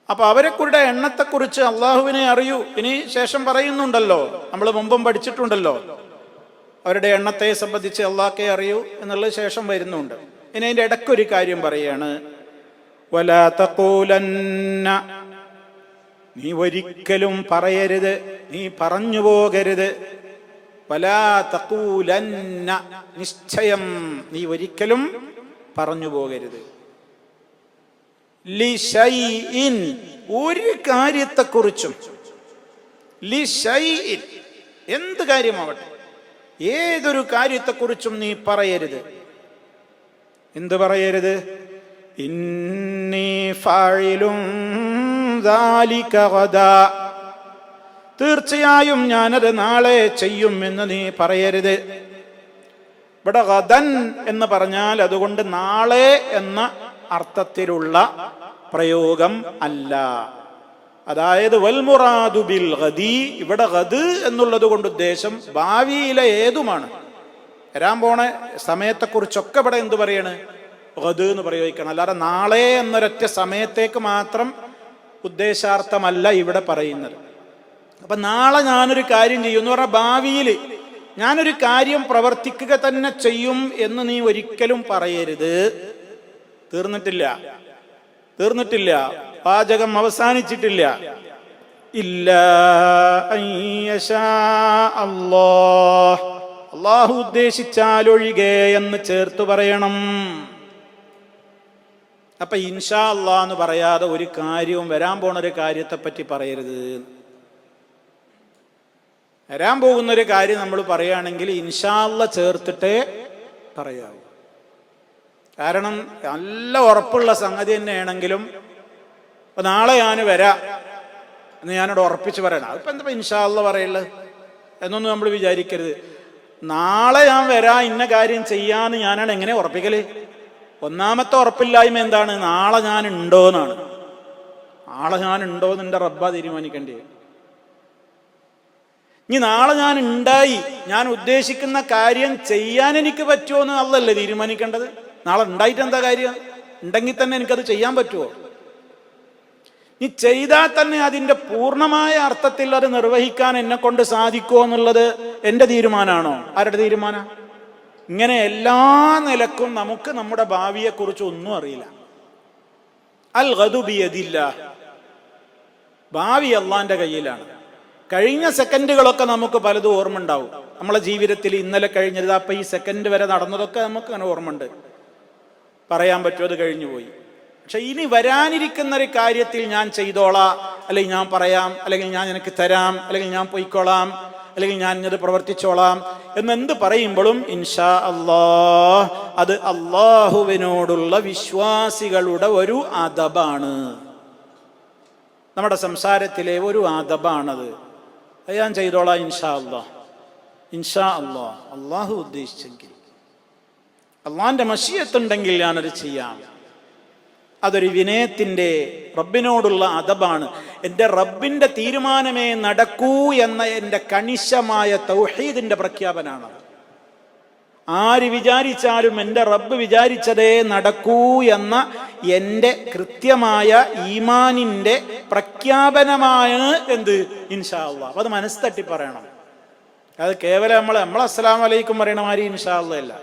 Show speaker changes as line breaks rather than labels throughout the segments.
അപ്പൊ അവരെക്കുറിയുടെ എണ്ണത്തെക്കുറിച്ച് അള്ളാഹുവിനെ അറിയൂ. ഇനി ശേഷം പറയുന്നുണ്ടല്ലോ, നമ്മൾ മുമ്പും പഠിച്ചിട്ടുണ്ടല്ലോ, അവരുടെ എണ്ണത്തെ സംബന്ധിച്ച് അള്ളാഹ്ക്കേ അറിയൂ എന്നുള്ളത് ശേഷം വരുന്നുണ്ട്. ഇനി അതിൻ്റെ ഇടയ്ക്കൊരു കാര്യം പറയാണ്, വലാ തഖൂലന്ന, നീ ഒരിക്കലും പറയരുത്, നീ പറഞ്ഞു പോകരുത്. വലാ തഖൂലന്ന, നിശ്ചയം നീ ഒരിക്കലും പറഞ്ഞു പോകരുത്. ലിശൈഇൻ, ഒരു കാര്യത്തെക്കുറിച്ചും, ലിശൈഇൻ, എന്ത് കാര്യമാവട്ടെ, ഏതൊരു കാര്യത്തെക്കുറിച്ചും നീ പറയരുത്. എന്ത് പറയരുത്? ഇന്നി ഫാഇലുൻ ദാലിക ഗദാ, തീർച്ചയായും ഞാനത് നാളെ ചെയ്യും എന്ന് നീ പറയരുത്. ഇവിടെ ഗദൻ എന്ന് പറഞ്ഞാൽ അതുകൊണ്ട് നാളെ എന്ന അർത്ഥത്തിലുള്ള പ്രയോഗം അല്ല. അതായത് വൽ മുറാദു ബിൽ ഗദി, ഇവിടെ ഗദ് എന്നുള്ളത് കൊണ്ട് ഉദ്ദേശം ഭാവിയിലെ ഏതുമാണ്. വരാൻ പോണ സമയത്തെക്കുറിച്ചൊക്കെ ഇവിടെ എന്ത് പറയണ്? ഗദ് എന്ന് പ്രയോഗിക്കണം. അല്ലാതെ നാളെ എന്നൊരൊറ്റ സമയത്തേക്ക് മാത്രം ഉദ്ദേശാർത്ഥമല്ല ഇവിടെ പറയുന്നത്. അപ്പൊ നാളെ ഞാനൊരു കാര്യം ചെയ്യും എന്ന് പറഞ്ഞാൽ ഭാവിയിൽ ഞാനൊരു കാര്യം പ്രവർത്തിക്കുക തന്നെ ചെയ്യും എന്ന് നീ ഒരിക്കലും പറയരുത്. തീർന്നിട്ടില്ല, തീർന്നിട്ടില്ല, പാചകം അവസാനിച്ചിട്ടില്ല. ഇല്ലാ അൻ യശാ അല്ലാഹ്, അല്ലാഹു ഉദ്ദേശിച്ചാലൊഴികെ എന്ന് ചേർത്ത് പറയണം. അപ്പൊ ഇൻഷാ അല്ലാഹ് എന്ന് പറയാതെ ഒരു കാര്യവും വരാൻ പോണ ഒരു കാര്യത്തെ പറ്റി പറയരുത്. വരാൻ പോകുന്നൊരു കാര്യം നമ്മൾ പറയുകയാണെങ്കിൽ ഇൻഷാ അല്ലാഹ് ചേർത്തിട്ടേ പറയാവൂ. കാരണം നല്ല ഉറപ്പുള്ള സംഗതി തന്നെയാണെങ്കിലും ഇപ്പൊ നാളെ ഞാൻ വരാം എന്ന് ഞാനോട് ഉറപ്പിച്ച് പറയണം. അതിപ്പോ എന്താ ഇൻഷാ അല്ലാഹ് പറയുള്ളത് എന്നൊന്നും നമ്മൾ വിചാരിക്കരുത്. നാളെ ഞാൻ വരാം, ഇന്ന കാര്യം ചെയ്യാന്ന് ഞാനാണ് എങ്ങനെ ഉറപ്പിക്കല്? ഒന്നാമത്തെ ഉറപ്പില്ലായ്മ എന്താണ്? നാളെ ഞാൻ ഉണ്ടോന്നാണ്. നാളെ ഞാൻ ഉണ്ടോന്ന് എൻ്റെ റബ്ബാ തീരുമാനിക്കേണ്ടി. ഇനി നാളെ ഞാൻ ഉണ്ടായി, ഞാൻ ഉദ്ദേശിക്കുന്ന കാര്യം ചെയ്യാൻ എനിക്ക് പറ്റുമോ എന്ന് അല്ലല്ലേ തീരുമാനിക്കേണ്ടത്. നാളെ ഉണ്ടായിട്ട് എന്താ കാര്യം? ഉണ്ടെങ്കിൽ തന്നെ എനിക്കത് ചെയ്യാൻ പറ്റുമോ? നീ ചെയ്താൽ തന്നെ അതിൻ്റെ പൂർണ്ണമായ അർത്ഥത്തിൽ അത് നിർവഹിക്കാൻ എന്നെ കൊണ്ട് സാധിക്കുമോ എന്നുള്ളത് എൻ്റെ തീരുമാനമാണോ? ആരുടെ തീരുമാനം? ഇങ്ങനെ എല്ലാ നിലക്കും നമുക്ക് നമ്മുടെ ഭാവിയെക്കുറിച്ച് ഒന്നും അറിയില്ല. അൽ ഗദു ബിയദില്ലാഹ്, ഭാവി അള്ളാന്റെ കയ്യിലാണ്. കഴിഞ്ഞ സെക്കൻഡുകളൊക്കെ നമുക്ക് പലതും ഓർമ്മ ഉണ്ടാവും. നമ്മളെ ജീവിതത്തിൽ ഇന്നലെ കഴിഞ്ഞത്, അപ്പൊ ഈ സെക്കൻഡ് വരെ നടന്നതൊക്കെ നമുക്ക് അങ്ങനെ ഓർമ്മ ഉണ്ട്. പറയാൻ പറ്റുമോ അത് കഴിഞ്ഞു പോയി. പക്ഷെ ഇനി വരാനിരിക്കുന്ന ഒരു കാര്യത്തിൽ ഞാൻ ചെയ്തോളാം, അല്ലെങ്കിൽ ഞാൻ പറയാം, അല്ലെങ്കിൽ ഞാൻ നിനക്ക് തരാം, അല്ലെങ്കിൽ ഞാൻ പൊയ്ക്കോളാം, അല്ലെങ്കിൽ ഞാൻ ഇത് പ്രവർത്തിച്ചോളാം എന്നെന്ത് പറയുമ്പോഴും ഇൻഷാ അല്ലാഹ് അത് അള്ളാഹുവിനോടുള്ള വിശ്വാസികളുടെ ഒരു അദബാണ്. നമ്മുടെ സംസാരത്തിലെ ഒരു അദബാണത്. ഞാൻ ചെയ്തോളാം ഇൻഷാ അല്ലാഹ്, ഇൻഷാ അല്ലാഹ്, അള്ളാഹു ഉദ്ദേശിച്ചെങ്കിൽ, അള്ളാഹിന്റെ മശിയത്തുണ്ടെങ്കിൽ ഞാനത് ചെയ്യാം. അതൊരു വിനയത്തിന്റെ, റബ്ബിനോടുള്ള അദബാണ്. എൻ്റെ റബ്ബിന്റെ തീരുമാനമേ നടക്കൂ എന്ന എൻ്റെ കണിശമായ തൗഹീദിന്റെ പ്രഖ്യാപനാണ്. ആര് വിചാരിച്ചാലും എൻ്റെ റബ്ബ് വിചാരിച്ചതേ നടക്കൂ എന്ന എൻ്റെ കൃത്യമായ ഈമാനിന്റെ പ്രഖ്യാപനമാണ് എന്ത്? ഇൻഷാ അല്ലാഹ്. അത് മനസ്സ് തട്ടി പറയണം. അത് കേവലം നമ്മൾ അസ്സലാമു അലൈക്കും പറയണ മാതിരി ഇൻഷാ അല്ലാഹ് അല്ല.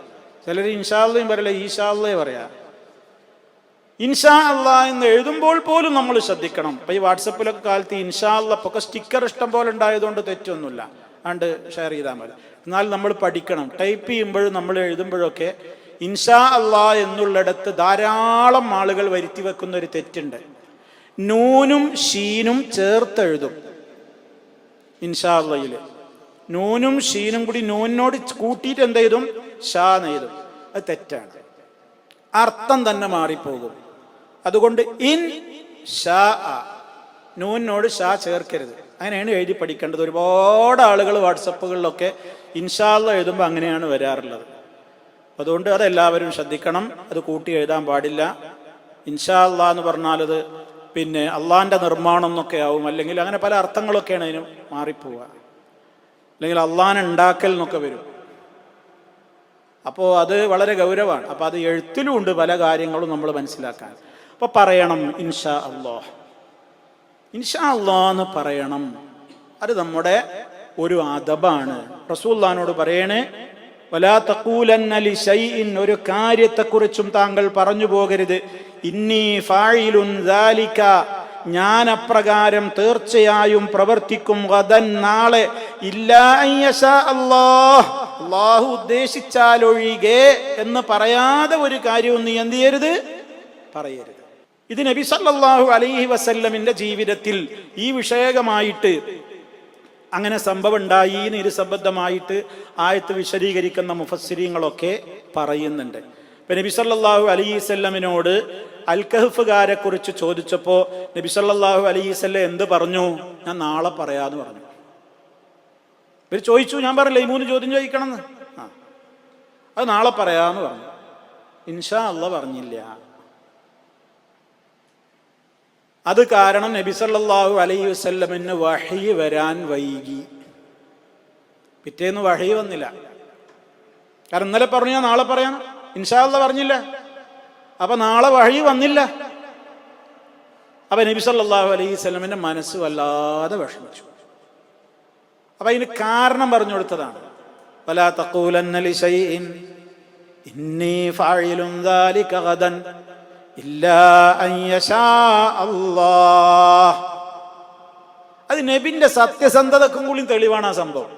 ചിലർ ഇൻഷാ അല്ലാഹും പറയില്ല, ഈശാ അല്ലാഹ് പറയാ. ഇൻഷാ അല്ലാഹ് എന്ന് എഴുതുമ്പോൾ പോലും നമ്മൾ ശ്രദ്ധിക്കണം. ഇപ്പൊ ഈ വാട്സപ്പിലൊക്കെ കാലത്ത് ഇൻഷാ അല്ലാഹ് ഒക്കെ സ്റ്റിക്കർ ഇഷ്ടം പോലെ ഉണ്ടായതുകൊണ്ട് തെറ്റൊന്നുമില്ല, ആണ്ട് ഷെയർ ചെയ്താൽ മതി. എന്നാൽ നമ്മൾ പഠിക്കണം. ടൈപ്പ് ചെയ്യുമ്പോഴും നമ്മൾ എഴുതുമ്പോഴൊക്കെ ഇൻഷാ അല്ലാഹ് എന്നുള്ളിടത്ത് ധാരാളം ആളുകൾ വരുത്തി വെക്കുന്ന ഒരു തെറ്റുണ്ട്. നൂനും ഷീനും ചേർത്തെഴുതും. ഇൻഷാ അല്ലാഹില് നൂനും ഷീനും കൂടി നൂനോട് കൂട്ടിയിട്ട് എന്ത് എഴുതും? ഷാ എന്നെഴുതും. അത് തെറ്റാണ്. അർത്ഥം തന്നെ മാറിപ്പോകും. അതുകൊണ്ട് ഇൻ ഷാ, നൂനോട് ഷാ ചേർക്കരുത്. അങ്ങനെയാണ് എഴുതി പഠിക്കേണ്ടത്. ഒരുപാട് ആളുകൾ വാട്സപ്പുകളിലൊക്കെ ഇൻഷാ അല്ലാഹ് എഴുതുമ്പോൾ അങ്ങനെയാണ് വരാറുള്ളത്. അതുകൊണ്ട് അതെല്ലാവരും ശ്രദ്ധിക്കണം. അത് കൂട്ടി എഴുതാൻ പാടില്ല. ഇൻഷാ അല്ലാഹ് എന്ന് പറഞ്ഞാൽ അത് പിന്നെ അള്ളാഹിന്റെ നിർമ്മാണം എന്നൊക്കെ ആവും, അല്ലെങ്കിൽ അങ്ങനെ പല അർത്ഥങ്ങളൊക്കെയാണ് അതിന് മാറിപ്പോവുക. അല്ലെങ്കിൽ അള്ളാഹിനെ ഉണ്ടാക്കൽ എന്നൊക്കെ വരും. അപ്പോൾ അത് വളരെ ഗൗരവമാണ്. അപ്പോൾ അത് എഴുത്തിലും ഉണ്ട് പല കാര്യങ്ങളും നമ്മൾ മനസ്സിലാക്കാൻ. അപ്പോൾ പറയണം ഇൻഷാ അല്ലാഹ്. ഇൻഷാ അല്ലാഹ് എന്ന് പറയണം. അത് നമ്മുടെ ഒരു അദബാണ്. റസൂലുള്ളാഹിനോട് പറയണേ, വലാ തഖൂലന്ന ലിശൈഇൻ, ഒരു കാര്യത്തെക്കുറിച്ചും താങ്കൾ പറഞ്ഞു പോകരുത്, ഇന്നി ഫാഇലുൻ ദാലിക, ഞാൻ അപ്രകാരം തീർച്ചയായും പ്രവർത്തിക്കും, ഗദൻ, നാളെ, ഇല്ലാ അയ്യശാ അല്ലാഹ്, അല്ലാഹു ഉദ്ദേശിച്ചാൽ ഒഴികെ എന്ന് പറയാതെ ഒരു കാര്യവും നീ എന്ത് ചെയ്യരുത്, പറയരുത്. ഇത് നബി സല്ലല്ലാഹു അലൈഹി വസല്ലമിന്റെ ജീവിതത്തിൽ ഈ വിഷയകമായിട്ട് അങ്ങനെ സംഭവം ഉണ്ടായി നിരുസംബദ്ധമായിട്ട് ആയത്ത് വിശദീകരിക്കുന്ന മുഫസ്സിരീങ്ങളൊക്കെ പറയുന്നുണ്ട്. ഇപ്പൊ നബി സല്ലല്ലാഹു അലൈഹി വസല്ലമിനോട് അൽ കഹ്ഫുകാരെ കുറിച്ച് ചോദിച്ചപ്പോ നബി സല്ലല്ലാഹു അലൈഹി വസല്ലം എന്ത് പറഞ്ഞു? ഞാൻ നാളെ പറയാന്ന് പറഞ്ഞു. ഇവർ ചോദിച്ചു, ഞാൻ പറഞ്ഞില്ലേ ഈ 3 ചോദ്യം ചോദിക്കണമെന്ന്, അത് നാളെ പറയാന്ന് പറഞ്ഞു. ഇൻഷാ അല്ലാഹ് പറഞ്ഞില്ല. അത് കാരണം നബി സല്ലല്ലാഹു അലൈഹി വസല്ലമിന് വഹി വരാൻ വൈകി. പിറ്റേന്ന് വഹി വന്നില്ല. കാരണം ഇന്നലെ പറഞ്ഞു ഞാൻ നാളെ പറയാം, ഇൻഷാ അല്ലാഹ് പറഞ്ഞില്ല. അപ്പൊ നാളെ വഹി വന്നില്ല. അപ്പൊ നബി സല്ലല്ലാഹു അലൈഹി വസല്ലമിന്റെ മനസ്സ് വല്ലാതെ വിഷമിച്ചു. അപ്പൊ അതിന് കാരണം പറഞ്ഞു കൊടുത്തതാണ്, വലാ തഖൂലന്ന ലിശൈഇൻ ഇന്നി ഫാഇലുൻ ദാലിക ഗദൻ ഇല്ലാ അൻ യശാ അല്ലാഹ്. അത് നബിന്റെ സത്യസന്ധതക്കും കൂടി തെളിവാണ് ആ സംഭവം.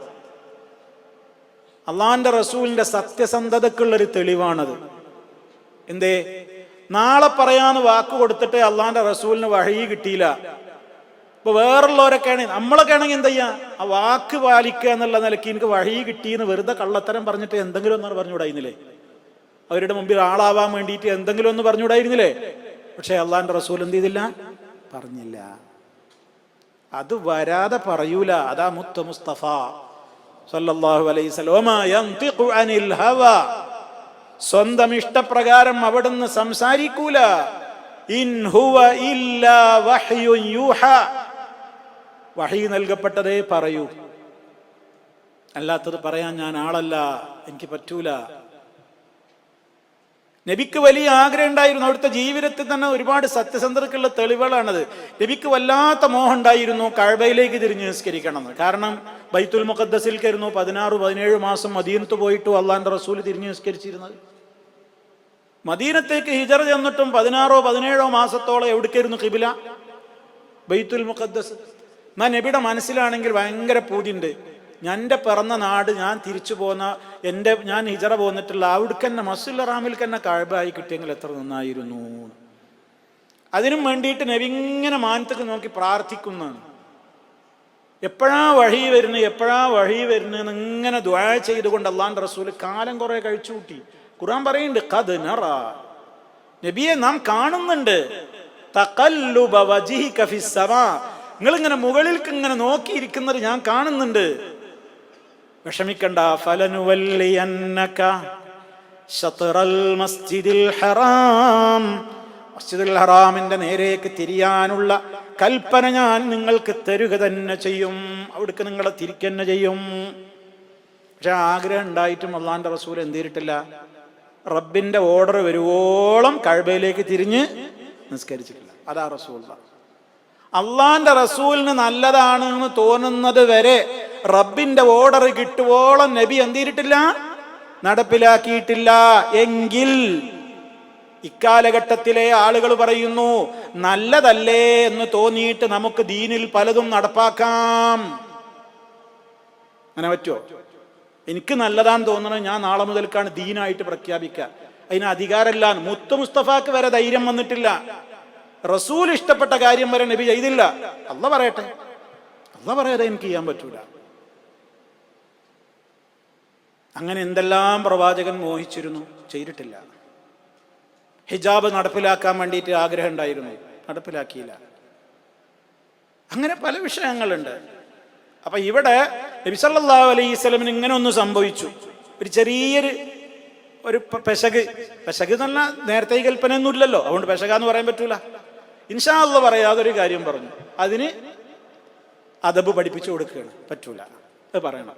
അള്ളാഹിന്റെ റസൂലിന്റെ സത്യസന്ധതക്കുള്ളൊരു തെളിവാണത്. എന്തേ? നാളെ പറയാന്ന് വാക്ക് കൊടുത്തിട്ട് അള്ളാഹിന്റെ റസൂലിന് വഹി കിട്ടിയില്ല. ഇപ്പൊ വേറുള്ളവരൊക്കെയാണ്, നമ്മളൊക്കെ ആണെങ്കിൽ എന്താ ചെയ്യാ, ആ വാക്ക് പാലിക്കുക എന്നുള്ള നിലയ്ക്ക് എനിക്ക് വഹി കിട്ടിയെന്ന് വെറുതെ കള്ളത്തരം പറഞ്ഞിട്ട് എന്തെങ്കിലും ഒന്നും പറഞ്ഞുകൂടായിരുന്നില്ലേ? അവരുടെ മുമ്പിൽ ആളാവാൻ വേണ്ടിയിട്ട് എന്തെങ്കിലും ഒന്ന് പറഞ്ഞുകൂടായിരുന്നില്ലേ? പക്ഷെ അള്ളാഹിന്റെ റസൂൽ എന്ത് ചെയ്തില്ല? പറഞ്ഞില്ല. അത് വരാതെ പറയൂല. അതാ മുത്ത് മുസ്തഫ സല്ലല്ലാഹു അലൈഹി വസല്ലം, വമാ യൻതിഖു അനിൽ ഹവാ, സ്വന്തം ഇഷ്ടപ്രകാരം അവിടുന്ന് സംസാരിക്കൂല. ഇൻ ഹുവ ഇല്ലാ വഹ്യുൻ യൂഹാ, വഹി നൽകപ്പെട്ടതേ പറയൂ, അല്ലാത്തത് പറയാൻ ഞാൻ ആളല്ല, എനിക്ക് പറ്റൂല. നബിക്ക് വലിയ ആഗ്രഹം ഉണ്ടായിരുന്നു. അവിടുത്തെ ജീവിതത്തിൽ തന്നെ ഒരുപാട് സത്യസന്ധതയ്ക്കുള്ള തെളിവുകളാണത്. നബിക്ക് വല്ലാത്ത മോഹം ഉണ്ടായിരുന്നു കഅബയിലേക്ക് തിരിഞ്ഞ് നിസ്കരിക്കണം എന്ന്. കാരണം ബൈത്തുൽ മുഖദ്ദസിൽക്കായിരുന്നു 16-17 മാസം മദീനത്ത് പോയിട്ടു അള്ളാഹിന്റെ റസൂൽ തിരിഞ്ഞ് നിസ്കരിച്ചിരുന്നത്. മദീനത്തേക്ക് ഹിജറ ചെന്നിട്ടും 16-17 മാസത്തോളം എവിടേക്കായിരുന്നു ഖിബില? ബൈത്തുൽ മുഖദ്ദസ്. എന്നാൽ നബിയുടെ മനസ്സിലാണെങ്കിൽ ഭയങ്കര പൂതിയുണ്ട്, എൻ്റെ പിറന്ന നാട്, ഞാൻ തിരിച്ചു പോന്ന ഞാൻ ഹിജറ പോന്നിട്ടുള്ള അവിടേക്കന്നെ മസ്ജിദുൽ ഹറാമിൽ തന്നെ കഅബായി കിട്ടിയെങ്കിൽ എത്ര നന്നായിരുന്നു. അതിനും വേണ്ടിയിട്ട് നബി ഇങ്ങനെ മാനത്തേക്ക് നോക്കി പ്രാർത്ഥിക്കുന്നതാണ്. എപ്പോഴാ വഹി വരുന്നത് ഇങ്ങനെ ദുആ ചെയ്തുകൊണ്ട് അള്ളാഹിന്റെ റസൂൽ കാലം കുറെ കഴിച്ചു കൂട്ടി. ഖുർആൻ പറയുന്നുണ്ട്, ഖദ് നറാ, നബിയെ നാം കാണുന്നുണ്ട്, തഖല്ലുബ വജ്ഹിക ഫിസ് സമാ, നിങ്ങളിങ്ങനെ മുകളിലേക്ക് ഇങ്ങനെ നോക്കിയിരിക്കുന്നത് ഞാൻ കാണുന്നുണ്ട്. വിഷമിക്കണ്ട, ഫലനുവല്ലിയന്നക ശത്റൽ മസ്ജിദിൽ ഹറാം, മസ്ജിദുൽ ഹറാമിന്റെ നേരേക്ക് തിരിയാനുള്ള കൽപ്പന ഞാൻ നിങ്ങൾക്ക് തരുക തന്നെ ചെയ്യും, അവിടേക്ക് നിങ്ങളെ തിരിക്കന്നെ ചെയ്യും. പക്ഷെ ആഗ്രഹം ഉണ്ടായിട്ടും അള്ളാഹിന്റെ റസൂൽ എന്ത് ചെയ്തിട്ടില്ല? റബ്ബിന്റെ ഓർഡർ വരുവോളം കഅബയിലേക്ക് തിരിഞ്ഞ് നിസ്കരിച്ചിട്ടില്ല. അതാ റസൂലുള്ളാഹ്. അള്ളാഹിന്റെ റസൂലിന് നല്ലതാണ് എന്ന് തോന്നുന്നത് വരെ റബ്ബിന്റെ ഓർഡർ കിട്ടുവോളം നബി എന്ത് ചെയ്തിട്ടില്ല? നടപ്പിലാക്കിയിട്ടില്ല. എങ്കിൽ ഇക്കാലഘട്ടത്തിലെ ആളുകൾ പറയുന്നു, നല്ലതല്ലേ എന്ന് തോന്നിയിട്ട് നമുക്ക് ദീനിൽ പലതും നടപ്പാക്കാം. അങ്ങനെ പറ്റുമോ? എനിക്ക് നല്ലതാന്ന് തോന്നണം, ഞാൻ നാളെ മുതൽക്കാണ് ദീനായിട്ട് പ്രഖ്യാപിക്കുക. അതിന് അധികാരമില്ല. മുത്ത് മുസ്തഫാക്ക് വരെ ധൈര്യം വന്നിട്ടില്ല. റസൂൽ ഇഷ്ടപ്പെട്ട കാര്യം വരെ നബി ചെയ്തില്ല. അള്ളാഹ് പറയട്ടെ, അള്ളാഹ് പറയാതെ എനിക്ക് ചെയ്യാൻ പറ്റൂല. അങ്ങനെ എന്തെല്ലാം പ്രവാചകൻ മോഹിച്ചിരുന്നു, ചെയ്തിട്ടില്ല. ഹിജാബ് നടപ്പിലാക്കാൻ വേണ്ടിയിട്ട് ആഗ്രഹം ഉണ്ടായിരുന്നു, നടപ്പിലാക്കിയില്ല. അങ്ങനെ പല വിഷയങ്ങളുണ്ട്. അപ്പൊ ഇവിടെ നബി സല്ലല്ലാഹു അലൈഹി വസല്ലമിന് ഇങ്ങനെ ഒന്ന് സംഭവിച്ചു. ഒരു ചെറിയൊരു പെശക് എന്നല്ല, നേരത്തെ കൽപ്പനയൊന്നും ഇല്ലല്ലോ, അതുകൊണ്ട് പെശകാന്ന് പറയാൻ പറ്റൂല. ഇൻഷാ അല്ലാഹ് പറയാതൊരു കാര്യം പറഞ്ഞു, അതിന് അദബ് പഠിപ്പിച്ചു കൊടുക്കുകയാണ്, പറ്റൂല, അത് പറയണം.